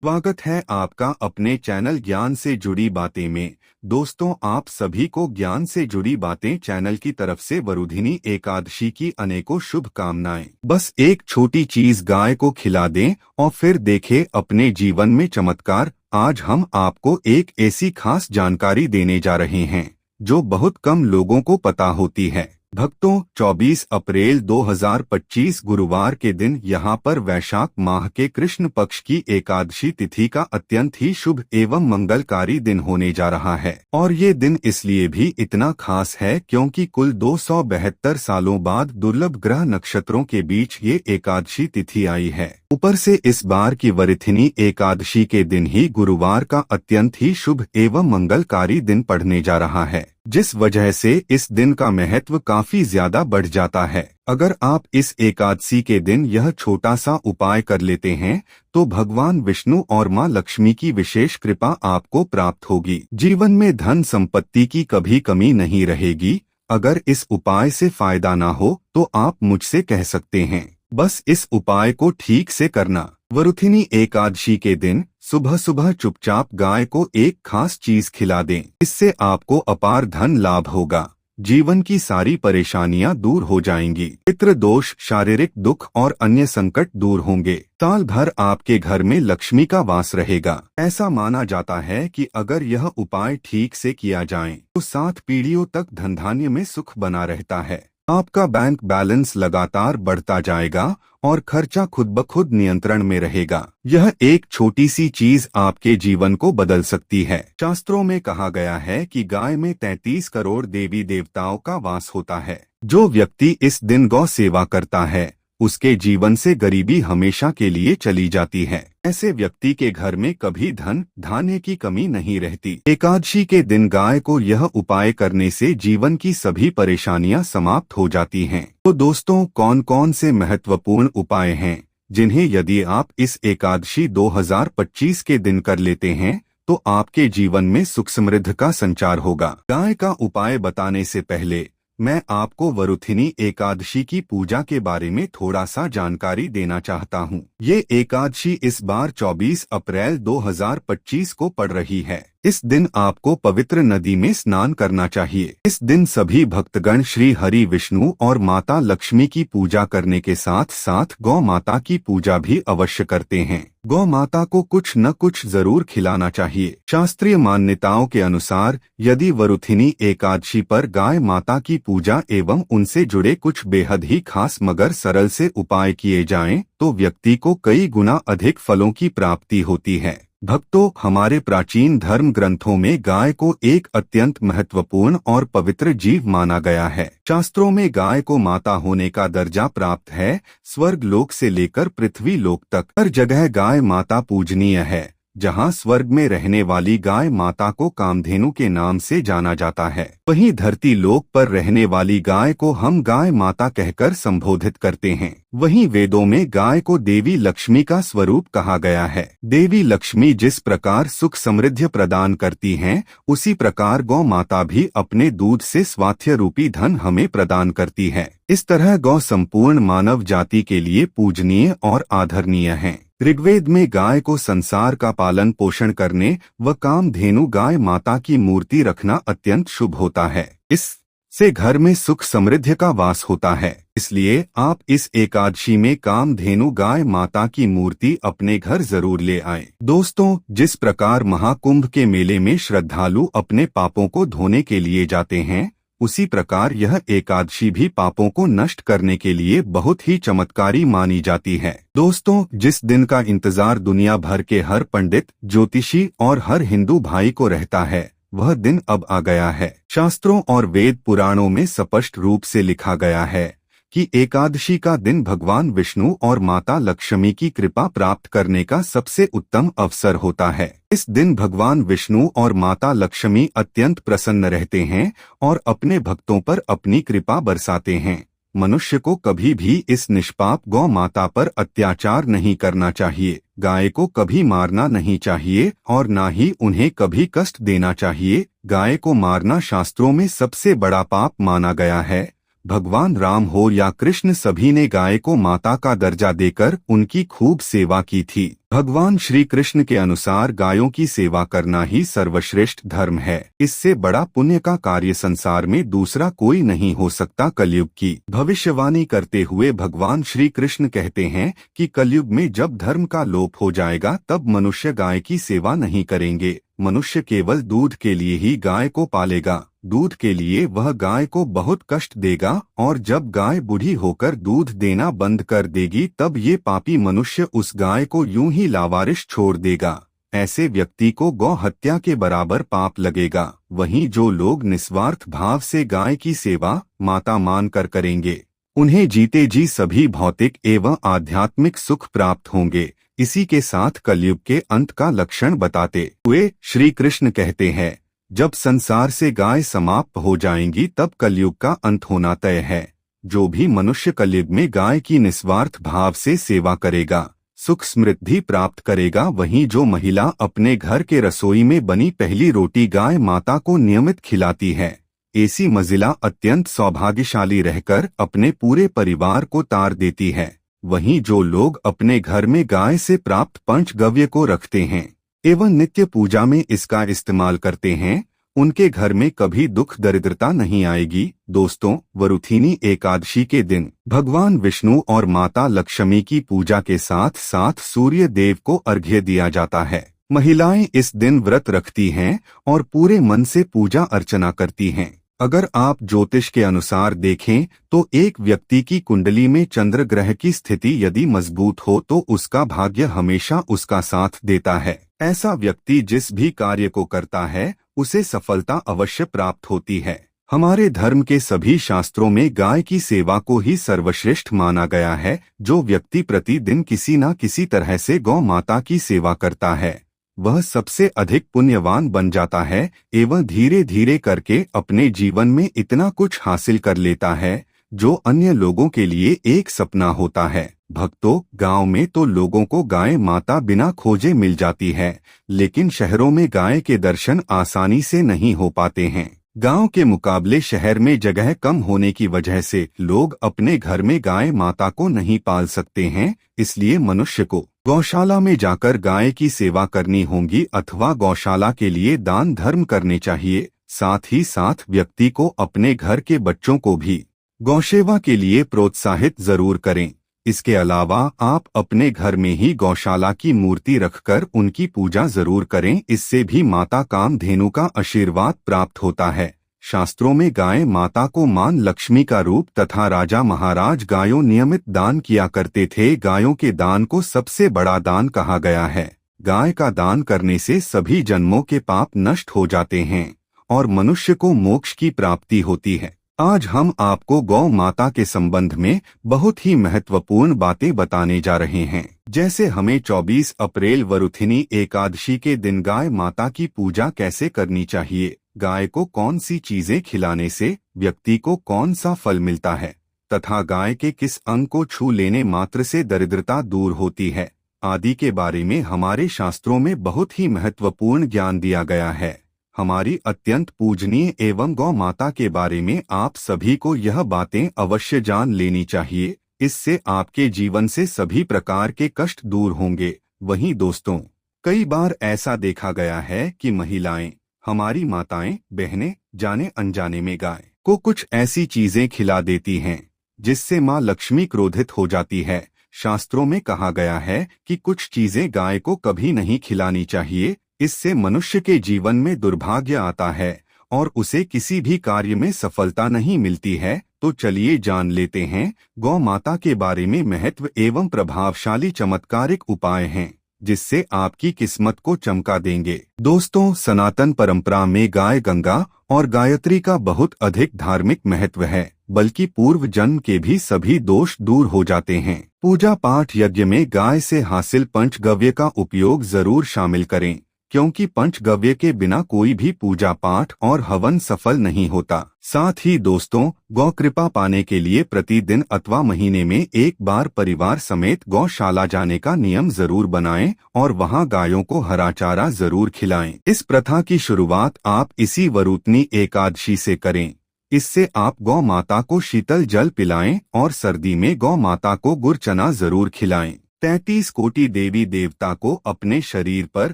स्वागत है आपका अपने चैनल ज्ञान से जुड़ी बातें में। दोस्तों, आप सभी को ज्ञान से जुड़ी बातें चैनल की तरफ से वरुधिनी एकादशी की अनेकों शुभकामनाएं। बस एक छोटी चीज गाय को खिला दें और फिर देखें अपने जीवन में चमत्कार। आज हम आपको एक ऐसी खास जानकारी देने जा रहे हैं जो बहुत कम लोगों को पता होती है। भक्तों, 24 अप्रैल 2025 गुरुवार के दिन यहाँ पर वैशाख माह के कृष्ण पक्ष की एकादशी तिथि का अत्यंत ही शुभ एवं मंगलकारी दिन होने जा रहा है। और ये दिन इसलिए भी इतना खास है क्योंकि कुल 272 सालों बाद दुर्लभ ग्रह नक्षत्रों के बीच ये एकादशी तिथि आई है। ऊपर से इस बार की वरुधिनी एकादशी के दिन ही गुरुवार का अत्यंत ही शुभ एवं मंगलकारी दिन पड़ने जा रहा है, जिस वजह से इस दिन का महत्व काफी ज्यादा बढ़ जाता है। अगर आप इस एकादशी के दिन यह छोटा सा उपाय कर लेते हैं तो भगवान विष्णु और मां लक्ष्मी की विशेष कृपा आपको प्राप्त होगी। जीवन में धन संपत्ति की कभी कमी नहीं रहेगी। अगर इस उपाय से फायदा ना हो तो आप मुझसे कह सकते हैं। बस इस उपाय को ठीक से करना। वरुधिनी एकादशी के दिन सुबह सुबह चुपचाप गाय को एक खास चीज खिला दें। इससे आपको अपार धन लाभ होगा। जीवन की सारी परेशानियां दूर हो जाएंगी। पितृ दोष, शारीरिक दुख और अन्य संकट दूर होंगे। साल भर आपके घर में लक्ष्मी का वास रहेगा। ऐसा माना जाता है कि अगर यह उपाय ठीक से किया जाए तो 7 पीढ़ियों तक धन धान्य में सुख बना रहता है। आपका बैंक बैलेंस लगातार बढ़ता जाएगा और खर्चा खुद ब खुद नियंत्रण में रहेगा। यह एक छोटी सी चीज आपके जीवन को बदल सकती है। शास्त्रों में कहा गया है कि गाय में 33 करोड़ देवी देवताओं का वास होता है। जो व्यक्ति इस दिन गौ सेवा करता है उसके जीवन से गरीबी हमेशा के लिए चली जाती है। ऐसे व्यक्ति के घर में कभी धन धान्य की कमी नहीं रहती। एकादशी के दिन गाय को यह उपाय करने से जीवन की सभी परेशानियां समाप्त हो जाती हैं। तो दोस्तों, कौन कौन से महत्वपूर्ण उपाय हैं जिन्हें यदि आप इस एकादशी 2025 के दिन कर लेते हैं तो आपके जीवन में सुख समृद्धि का संचार होगा। गाय का उपाय बताने से पहले मैं आपको वरुधिनी एकादशी की पूजा के बारे में थोड़ा सा जानकारी देना चाहता हूँ। ये एकादशी इस बार 24 अप्रैल 2025 को पड़ रही है। इस दिन आपको पवित्र नदी में स्नान करना चाहिए। इस दिन सभी भक्तगण श्री हरि विष्णु और माता लक्ष्मी की पूजा करने के साथ साथ गौ माता की पूजा भी अवश्य करते हैं। गौ माता को कुछ न कुछ जरूर खिलाना चाहिए। शास्त्रीय मान्यताओं के अनुसार यदि वरुधिनी एकादशी पर गाय माता की पूजा एवं उनसे जुड़े कुछ बेहद ही खास मगर सरल से उपाय किए जाएं तो व्यक्ति को कई गुना अधिक फलों की प्राप्ति होती है। भक्तों, हमारे प्राचीन धर्म ग्रंथों में गाय को एक अत्यंत महत्वपूर्ण और पवित्र जीव माना गया है। शास्त्रों में गाय को माता होने का दर्जा प्राप्त है। स्वर्ग लोक से लेकर पृथ्वी लोक तक हर जगह गाय माता पूजनीय है। जहाँ स्वर्ग में रहने वाली गाय माता को कामधेनु के नाम से जाना जाता है, वहीं धरती लोक पर रहने वाली गाय को हम गाय माता कहकर संबोधित करते हैं। वहीं वेदों में गाय को देवी लक्ष्मी का स्वरूप कहा गया है। देवी लक्ष्मी जिस प्रकार सुख समृद्धि प्रदान करती हैं, उसी प्रकार गौ माता भी अपने दूध से स्वास्थ्य रूपी धन हमें प्रदान करती है। इस तरह गौ संपूर्ण मानव जाति के लिए पूजनीय और आदरणीय है। ऋग्वेद में गाय को संसार का पालन पोषण करने व कामधेनु गाय माता की मूर्ति रखना अत्यंत शुभ होता है। इससे घर में सुख समृद्धि का वास होता है। इसलिए आप इस एकादशी में कामधेनु गाय माता की मूर्ति अपने घर जरूर ले आएं। दोस्तों, जिस प्रकार महाकुंभ के मेले में श्रद्धालु अपने पापों को धोने के लिए जाते हैं, उसी प्रकार यह एकादशी भी पापों को नष्ट करने के लिए बहुत ही चमत्कारी मानी जाती है। दोस्तों, जिस दिन का इंतजार दुनिया भर के हर पंडित, ज्योतिषी और हर हिंदू भाई को रहता है, वह दिन अब आ गया है। शास्त्रों और वेद पुराणों में स्पष्ट रूप से लिखा गया है कि एकादशी का दिन भगवान विष्णु और माता लक्ष्मी की कृपा प्राप्त करने का सबसे उत्तम अवसर होता है। इस दिन भगवान विष्णु और माता लक्ष्मी अत्यंत प्रसन्न रहते हैं और अपने भक्तों पर अपनी कृपा बरसाते हैं। मनुष्य को कभी भी इस निष्पाप गौ माता पर अत्याचार नहीं करना चाहिए। गाय को कभी मारना नहीं चाहिए और न ही उन्हें कभी कष्ट देना चाहिए। गाय को मारना शास्त्रों में सबसे बड़ा पाप माना गया है। भगवान राम हो या कृष्ण, सभी ने गाय को माता का दर्जा देकर उनकी खूब सेवा की थी। भगवान श्री कृष्ण के अनुसार गायों की सेवा करना ही सर्वश्रेष्ठ धर्म है। इससे बड़ा पुण्य का कार्य संसार में दूसरा कोई नहीं हो सकता। कलयुग की भविष्यवाणी करते हुए भगवान श्री कृष्ण कहते हैं कि कलयुग में जब धर्म का लोप हो जाएगा तब मनुष्य गाय की सेवा नहीं करेंगे। मनुष्य केवल दूध के लिए ही गाय को पालेगा। दूध के लिए वह गाय को बहुत कष्ट देगा और जब गाय बूढ़ी होकर दूध देना बंद कर देगी तब ये पापी मनुष्य उस गाय को यूं ही लावारिश छोड़ देगा। ऐसे व्यक्ति को गौ हत्या के बराबर पाप लगेगा। वहीं जो लोग निस्वार्थ भाव से गाय की सेवा माता मानकर करेंगे, उन्हें जीते जी सभी भौतिक एवं आध्यात्मिक सुख प्राप्त होंगे। इसी के साथ कलयुग के अंत का लक्षण बताते हुए श्री कृष्ण कहते हैं, जब संसार से गाय समाप्त हो जाएंगी तब कलयुग का अंत होना तय है। जो भी मनुष्य कलयुग में गाय की निस्वार्थ भाव से सेवा करेगा, सुख समृद्धि प्राप्त करेगा। वहीं जो महिला अपने घर के रसोई में बनी पहली रोटी गाय माता को नियमित खिलाती है, ऐसी महिला अत्यंत सौभाग्यशाली रहकर अपने पूरे परिवार को तार देती है। वहीं जो लोग अपने घर में गाय से प्राप्त पंचगव्य को रखते हैं एवं नित्य पूजा में इसका इस्तेमाल करते हैं, उनके घर में कभी दुख दरिद्रता नहीं आएगी। दोस्तों, वरुथिनी एकादशी के दिन भगवान विष्णु और माता लक्ष्मी की पूजा के साथ साथ सूर्य देव को अर्घ्य दिया जाता है। महिलाएं इस दिन व्रत रखती हैं और पूरे मन से पूजा अर्चना करती हैं। अगर आप ज्योतिष के अनुसार देखें तो एक व्यक्ति की कुंडली में चंद्र ग्रह की स्थिति यदि मजबूत हो तो उसका भाग्य हमेशा उसका साथ देता है। ऐसा व्यक्ति जिस भी कार्य को करता है उसे सफलता अवश्य प्राप्त होती है। हमारे धर्म के सभी शास्त्रों में गाय की सेवा को ही सर्वश्रेष्ठ माना गया है। जो व्यक्ति प्रतिदिन किसी न किसी तरह से गौ माता की सेवा करता है, वह सबसे अधिक पुण्यवान बन जाता है एवं धीरे धीरे करके अपने जीवन में इतना कुछ हासिल कर लेता है जो अन्य लोगों के लिए एक सपना होता है। भक्तों, गांव में तो लोगों को गाय माता बिना खोजे मिल जाती है, लेकिन शहरों में गाय के दर्शन आसानी से नहीं हो पाते हैं। गांव के मुकाबले शहर में जगह कम होने की वजह से लोग अपने घर में गाय माता को नहीं पाल सकते हैं। इसलिए मनुष्य को गौशाला में जाकर गाय की सेवा करनी होगी अथवा गौशाला के लिए दान धर्म करने चाहिए। साथ ही साथ व्यक्ति को अपने घर के बच्चों को भी गौसेवा के लिए प्रोत्साहित जरूर करें। इसके अलावा आप अपने घर में ही गौशाला की मूर्ति रखकर उनकी पूजा जरूर करें। इससे भी माता कामधेनु का आशीर्वाद प्राप्त होता है। शास्त्रों में गाय माता को मान लक्ष्मी का रूप तथा राजा महाराज गायों नियमित दान किया करते थे। गायों के दान को सबसे बड़ा दान कहा गया है। गाय का दान करने से सभी जन्मों के पाप नष्ट हो जाते हैं और मनुष्य को मोक्ष की प्राप्ति होती है। आज हम आपको गौ माता के संबंध में बहुत ही महत्वपूर्ण बातें बताने जा रहे हैं। जैसे हमें 24 अप्रैल वरुथिनी एकादशी के दिन गाय माता की पूजा कैसे करनी चाहिए, गाय को कौन सी चीजें खिलाने से व्यक्ति को कौन सा फल मिलता है तथा गाय के किस अंग को छू लेने मात्र से दरिद्रता दूर होती है आदि के बारे में हमारे शास्त्रों में बहुत ही महत्वपूर्ण ज्ञान दिया गया है। हमारी अत्यंत पूजनीय एवं गौ माता के बारे में आप सभी को यह बातें अवश्य जान लेनी चाहिए। इससे आपके जीवन से सभी प्रकार के कष्ट दूर होंगे। वहीं दोस्तों, कई बार ऐसा देखा गया है कि महिलाएं, हमारी माताएं बहनें जाने अनजाने में गाय को कुछ ऐसी चीजें खिला देती हैं जिससे माँ लक्ष्मी क्रोधित हो जाती है। शास्त्रों में कहा गया है कि कुछ चीजें गाय को कभी नहीं खिलानी चाहिए। इससे मनुष्य के जीवन में दुर्भाग्य आता है और उसे किसी भी कार्य में सफलता नहीं मिलती है। तो चलिए जान लेते हैं गौ माता के बारे में महत्व एवं प्रभावशाली चमत्कारिक उपाय हैं जिससे आपकी किस्मत को चमका देंगे। दोस्तों, सनातन परंपरा में गाय गंगा और गायत्री का बहुत अधिक धार्मिक महत्व है, बल्कि पूर्व जन्म के भी सभी दोष दूर हो जाते हैं। पूजा पाठ यज्ञ में गाय से हासिल पंचगव्य का उपयोग जरूर शामिल करें, क्योंकि पंचगव्य के बिना कोई भी पूजा पाठ और हवन सफल नहीं होता। साथ ही दोस्तों, गौ कृपा पाने के लिए प्रतिदिन अथवा महीने में एक बार परिवार समेत गौशाला जाने का नियम जरूर बनाएं और वहां गायों को हरा चारा जरूर खिलाएं। इस प्रथा की शुरुआत आप इसी वरुथिनी एकादशी से करें। इससे आप गौ माता को शीतल जल पिलाएं और सर्दी में गौ माता को गुड़ चना जरूर खिलाएं। 33 कोटि देवी देवता को अपने शरीर पर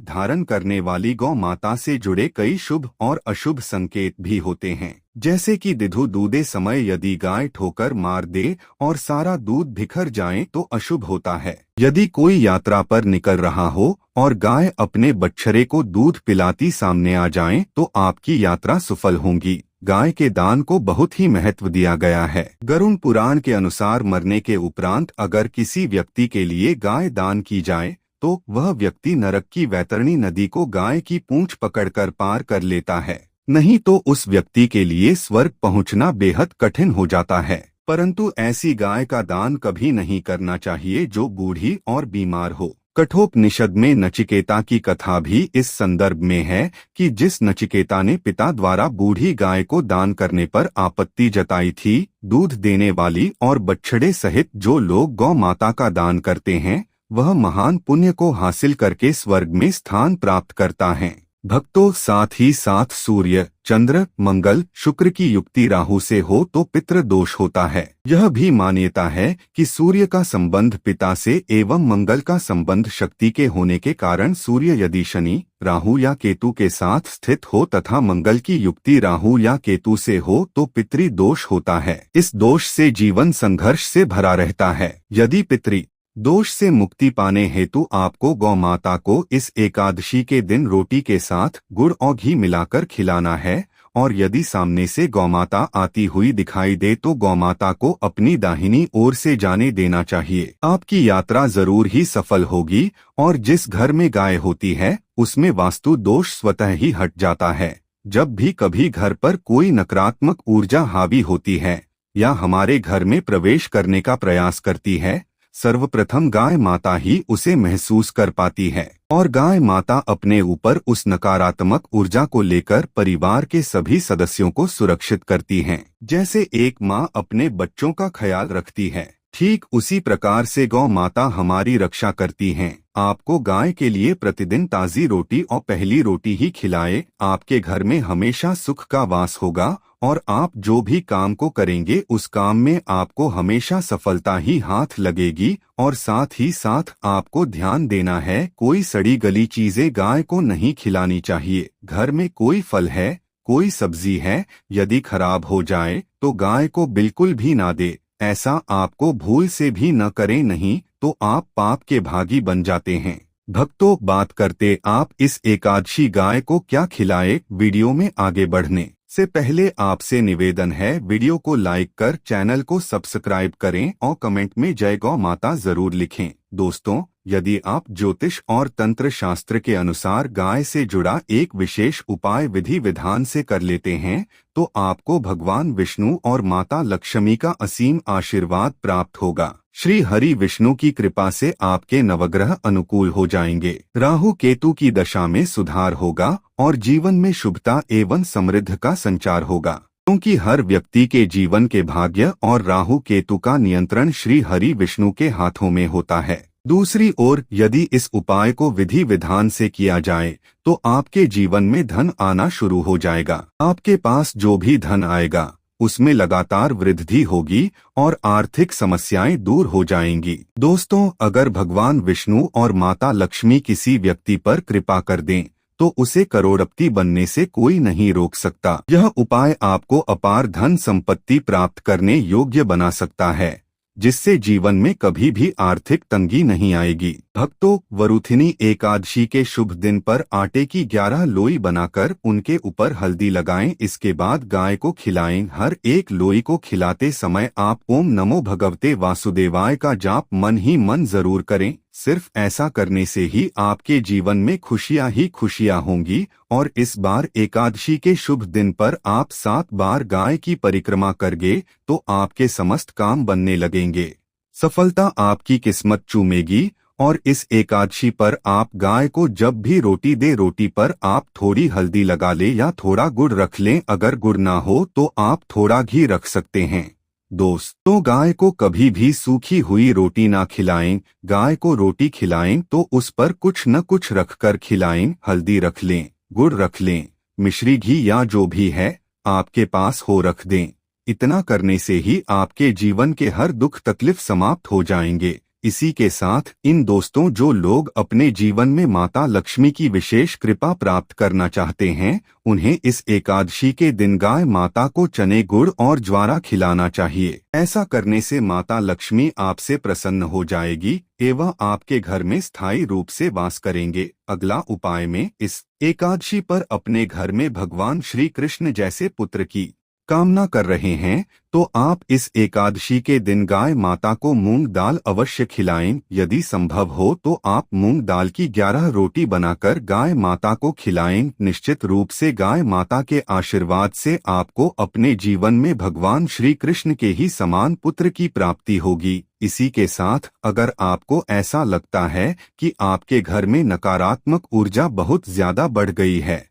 धारण करने वाली गौ माता से जुड़े कई शुभ और अशुभ संकेत भी होते हैं, जैसे कि दिधु दूधे समय यदि गाय ठोकर मार दे और सारा दूध बिखर जाए तो अशुभ होता है। यदि कोई यात्रा पर निकल रहा हो और गाय अपने बछड़े को दूध पिलाती सामने आ जाए तो आपकी यात्रा सफल होगी। गाय के दान को बहुत ही महत्व दिया गया है। गरुड़ पुराण के अनुसार मरने के उपरांत अगर किसी व्यक्ति के लिए गाय दान की जाए तो वह व्यक्ति नरक की वैतरणी नदी को गाय की पूंछ पकड़कर पार कर लेता है, नहीं तो उस व्यक्ति के लिए स्वर्ग पहुंचना बेहद कठिन हो जाता है। परंतु ऐसी गाय का दान कभी नहीं करना चाहिए जो बूढ़ी और बीमार हो। कठोपनिषद में नचिकेता की कथा भी इस संदर्भ में है कि जिस नचिकेता ने पिता द्वारा बूढ़ी गाय को दान करने पर आपत्ति जताई थी, दूध देने वाली और बछड़े सहित जो लोग गौ माता का दान करते हैं वह महान पुण्य को हासिल करके स्वर्ग में स्थान प्राप्त करता है। भक्तों, साथ ही साथ सूर्य, चंद्र, मंगल, शुक्र की युक्ति राहु से हो तो पितृ दोष होता है। यह भी मान्यता है कि सूर्य का संबंध पिता से एवं मंगल का संबंध शक्ति के होने के कारण सूर्य यदि शनि, राहु या केतु के साथ स्थित हो तथा मंगल की युक्ति राहु या केतु से हो तो पितृ दोष होता है। इस दोष से जीवन संघर्ष से भरा रहता है। यदि पितृ दोष से मुक्ति पाने हेतु आपको गौ माता को इस एकादशी के दिन रोटी के साथ गुड़ और घी मिलाकर खिलाना है और यदि सामने से गौ माता आती हुई दिखाई दे तो गौ माता को अपनी दाहिनी ओर से जाने देना चाहिए। आपकी यात्रा जरूर ही सफल होगी और जिस घर में गाय होती है उसमें वास्तु दोष स्वतः ही हट जाता है। जब भी कभी घर पर कोई नकारात्मक ऊर्जा हावी होती है या हमारे घर में प्रवेश करने का प्रयास करती है, सर्वप्रथम गाय माता ही उसे महसूस कर पाती है और गाय माता अपने ऊपर उस नकारात्मक ऊर्जा को लेकर परिवार के सभी सदस्यों को सुरक्षित करती हैं। जैसे एक माँ अपने बच्चों का ख्याल रखती है, ठीक उसी प्रकार से गौ माता हमारी रक्षा करती हैं। आपको गाय के लिए प्रतिदिन ताजी रोटी और पहली रोटी ही खिलाए, आपके घर में हमेशा सुख का वास होगा और आप जो भी काम को करेंगे उस काम में आपको हमेशा सफलता ही हाथ लगेगी। और साथ ही साथ आपको ध्यान देना है, कोई सड़ी गली चीजें गाय को नहीं खिलानी चाहिए। घर में कोई फल है, कोई सब्जी है, यदि खराब हो जाए तो गाय को बिल्कुल भी ना दे। ऐसा आपको भूल से भी न करें, नहीं तो आप पाप के भागी बन जाते हैं। भक्तों, बात करते आप इस एकादशी गाय को क्या खिलाए। वीडियो में आगे बढ़ने से पहले आपसे निवेदन है, वीडियो को लाइक कर चैनल को सब्सक्राइब करें और कमेंट में जय गौ माता जरूर लिखें। दोस्तों, यदि आप ज्योतिष और तंत्र शास्त्र के अनुसार गाय से जुड़ा एक विशेष उपाय विधि विधान से कर लेते हैं तो आपको भगवान विष्णु और माता लक्ष्मी का असीम आशीर्वाद प्राप्त होगा। श्री हरि विष्णु की कृपा से आपके नवग्रह अनुकूल हो जाएंगे, राहु केतु की दशा में सुधार होगा और जीवन में शुभता एवं समृद्धि का संचार होगा, क्योंकि हर व्यक्ति के जीवन के भाग्य और राहु केतु का नियंत्रण श्री हरि विष्णु के हाथों में होता है। दूसरी ओर यदि इस उपाय को विधि विधान से किया जाए तो आपके जीवन में धन आना शुरू हो जाएगा। आपके पास जो भी धन आएगा उसमें लगातार वृद्धि होगी और आर्थिक समस्याएं दूर हो जाएंगी। दोस्तों, अगर भगवान विष्णु और माता लक्ष्मी किसी व्यक्ति पर कृपा कर दें तो उसे करोड़पति बनने से कोई नहीं रोक सकता। यह उपाय आपको अपार धन संपत्ति प्राप्त करने योग्य बना सकता है, जिससे जीवन में कभी भी आर्थिक तंगी नहीं आएगी। भक्तों, वरुथिनी एकादशी के शुभ दिन पर आटे की 11 लोई बनाकर उनके ऊपर हल्दी लगाएं। इसके बाद गाय को खिलाएं। हर एक लोई को खिलाते समय आप ओम नमो भगवते वासुदेवाय का जाप मन ही मन जरूर करें। सिर्फ ऐसा करने से ही आपके जीवन में खुशियां ही खुशियां होंगी। और इस बार एकादशी के शुभ दिन पर आप 7 बार गाय की परिक्रमा करेंगे तो आपके समस्त काम बनने लगेंगे, सफलता आपकी किस्मत चूमेगी। और इस एकादशी पर आप गाय को जब भी रोटी दे, रोटी पर आप थोड़ी हल्दी लगा ले या थोड़ा गुड़ रख लें। अगर गुड़ ना हो तो आप थोड़ा घी रख सकते हैं। दोस्तों, गाय को कभी भी सूखी हुई रोटी ना खिलाएं। गाय को रोटी खिलाएं तो उस पर कुछ न कुछ रखकर खिलाएं। हल्दी रख लें, गुड़ रख लें, मिश्री घी या जो भी है आपके पास हो रख दें। इतना करने से ही आपके जीवन के हर दुख तकलीफ समाप्त हो जाएंगे। इसी के साथ इन दोस्तों, जो लोग अपने जीवन में माता लक्ष्मी की विशेष कृपा प्राप्त करना चाहते हैं, उन्हें इस एकादशी के दिन गाय माता को चने, गुड़ और ज्वारा खिलाना चाहिए। ऐसा करने से माता लक्ष्मी आपसे प्रसन्न हो जाएगी एवं आपके घर में स्थायी रूप से वास करेंगे। अगला उपाय में इस एकादशी पर अपने घर में भगवान श्री कृष्ण जैसे पुत्र की कामना कर रहे हैं तो आप इस एकादशी के दिन गाय माता को मूंग दाल अवश्य खिलाएं। यदि संभव हो तो आप मूंग दाल की 11 रोटी बनाकर गाय माता को खिलाएं। निश्चित रूप से गाय माता के आशीर्वाद से आपको अपने जीवन में भगवान श्री कृष्ण के ही समान पुत्र की प्राप्ति होगी। इसी के साथ अगर आपको ऐसा लगता है कि आपके घर में नकारात्मक ऊर्जा बहुत ज्यादा बढ़ गई है,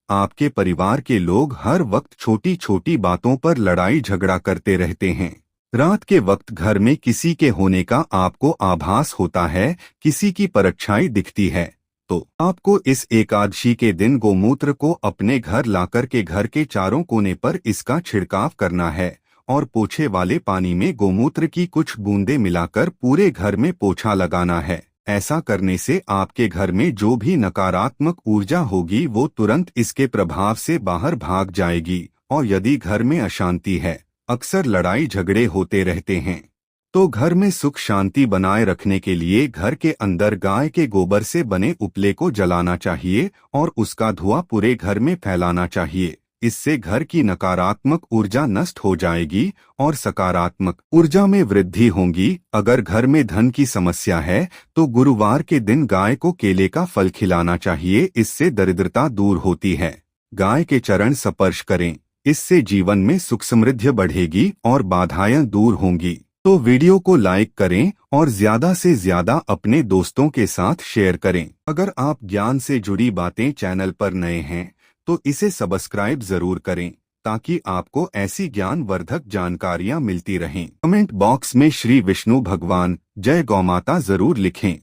आपके परिवार के लोग हर वक्त छोटी छोटी बातों पर लड़ाई झगड़ा करते रहते हैं, रात के वक्त घर में किसी के होने का आपको आभास होता है, किसी की परछाई दिखती है, तो आपको इस एकादशी के दिन गोमूत्र को अपने घर लाकर के घर के चारों कोने पर इसका छिड़काव करना है और पोछे वाले पानी में गोमूत्र की कुछ बूंदें मिलाकर पूरे घर में पोछा लगाना है। ऐसा करने से आपके घर में जो भी नकारात्मक ऊर्जा होगी वो तुरंत इसके प्रभाव से बाहर भाग जाएगी। और यदि घर में अशांति है, अक्सर लड़ाई झगड़े होते रहते हैं, तो घर में सुख शांति बनाए रखने के लिए घर के अंदर गाय के गोबर से बने उपले को जलाना चाहिए और उसका धुआं पूरे घर में फैलाना चाहिए। इससे घर की नकारात्मक ऊर्जा नष्ट हो जाएगी और सकारात्मक ऊर्जा में वृद्धि होगी। अगर घर में धन की समस्या है तो गुरुवार के दिन गाय को केले का फल खिलाना चाहिए, इससे दरिद्रता दूर होती है। गाय के चरण स्पर्श करें, इससे जीवन में सुख समृद्धि बढ़ेगी और बाधाएं दूर होंगी। तो वीडियो को लाइक करें और ज्यादा से ज्यादा अपने दोस्तों के साथ शेयर करें। अगर आप ज्ञान से जुड़ी बातें चैनल पर नए हैं तो इसे सब्सक्राइब जरूर करें ताकि आपको ऐसी ज्ञानवर्धक जानकारियां मिलती रहें। कमेंट बॉक्स में श्री विष्णु भगवान जय गौ माता जरूर लिखें।